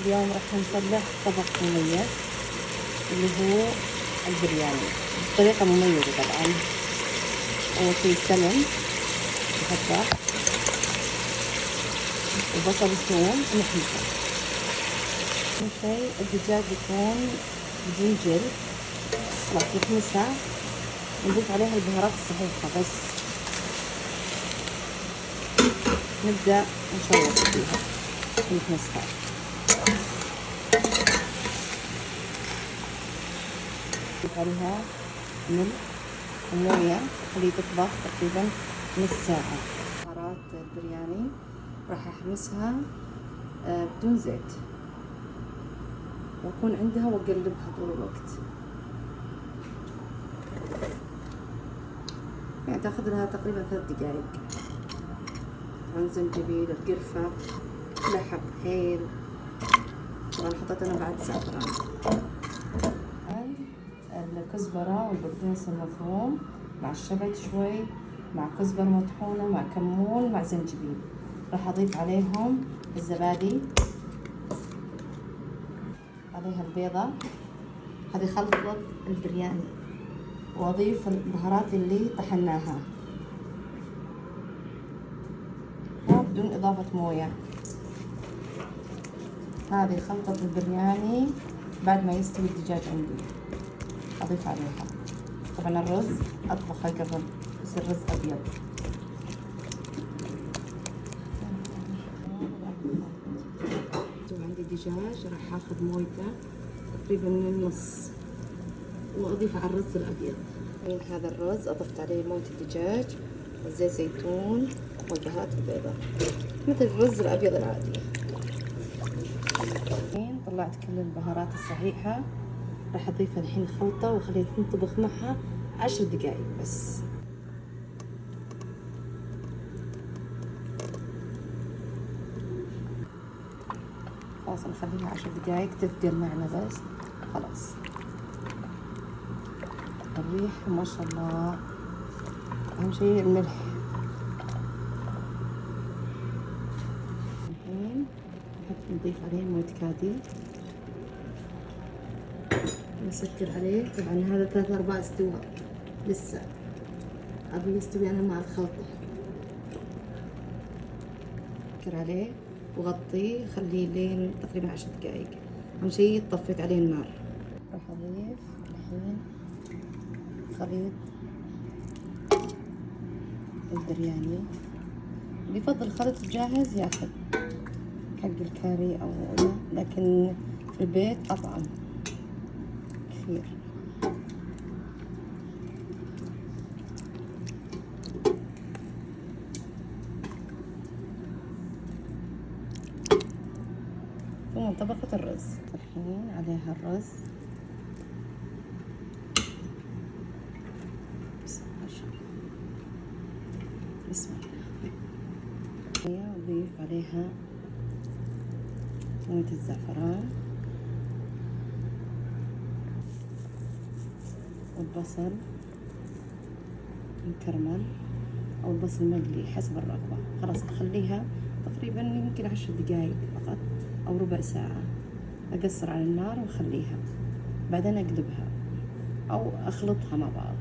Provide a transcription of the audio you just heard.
اليوم راح نطلع طبق مميز اللي هو البرياني بطريقة مميزة طبعا. أول شي سمن نحطه وبصل وثوم ونحمصه. ثاني شي الدجاج يكون بدون جلد خلاص نحمسها ونضيف عليها البهارات الصحيحة بس. نبدأ نشوح فيها ونحمسها. نضيف عليها ملح وموية خليه تطبخ تقريبا نص ساعة. بهارات البرياني راح أحمسها بدون زيت وأكون عندها وأقلبها طول الوقت، يعني تاخذ لها تقريبا 3 دقايق. طبعا زنجبيل، القرفة، لحب حيل، طبعا حطيت أنا بعد زعفران، الكزبرة والبقدونس المفروم مع الشبت شوي مع كزبرة مطحونة مع كمون مع زنجبيل. راح أضيف عليهم الزبادي، عليها البيضة، هذه خلطة البرياني، وأضيف البهارات اللي طحناها بدون إضافة موية. هذه خلطة البرياني بعد ما يستوي الدجاج عندي أضيف عليها. طبعا الرز أطبخه قبل يصير رز أبيض. عندي دجاج راح أخذ مويته تقريبا من النص وأضيف على الرز الأبيض. هذا الرز أضفت عليه موية الدجاج والزيت زيتون والبهارات البيضاء مثل الرز الأبيض العادي. طلعت كل البهارات الصحيحة، راح أضيفها الحين خلطة وخليها تنطبخ معها 10 دقايق بس. خلاص نخليها 10 دقايق تثقل معنا بس. خلاص الريحة ما شاء الله. أهم شيء الملح. الحين نضيف عليه موية كادي، نسكر عليه. طبعا هذا 3/4 استواء لسه أبي يستوي أنا مع الخلطة. سكر عليه وغطيه خليه لين تقريبا 10 دقايق. أهم شيء طفيت عليه النار. راح أضيف الحين خليط البرياني. اللي يفضل خليط جاهز ياخذ حق الكاري أو لا، لكن في البيت أطعم كثير. ثم طبقة الرز. الحين عليها الرز. بسم الله. أضيف عليها موية الزعفران والبصل مكرمل أو البصل مقلي حسب الرغبة. خلاص أخليها تقريبا يمكن 10 دقايق فقط أو ربع ساعة. أقصر على النار وأخليها، بعدين أقلبها أو أخلطها مع بعض.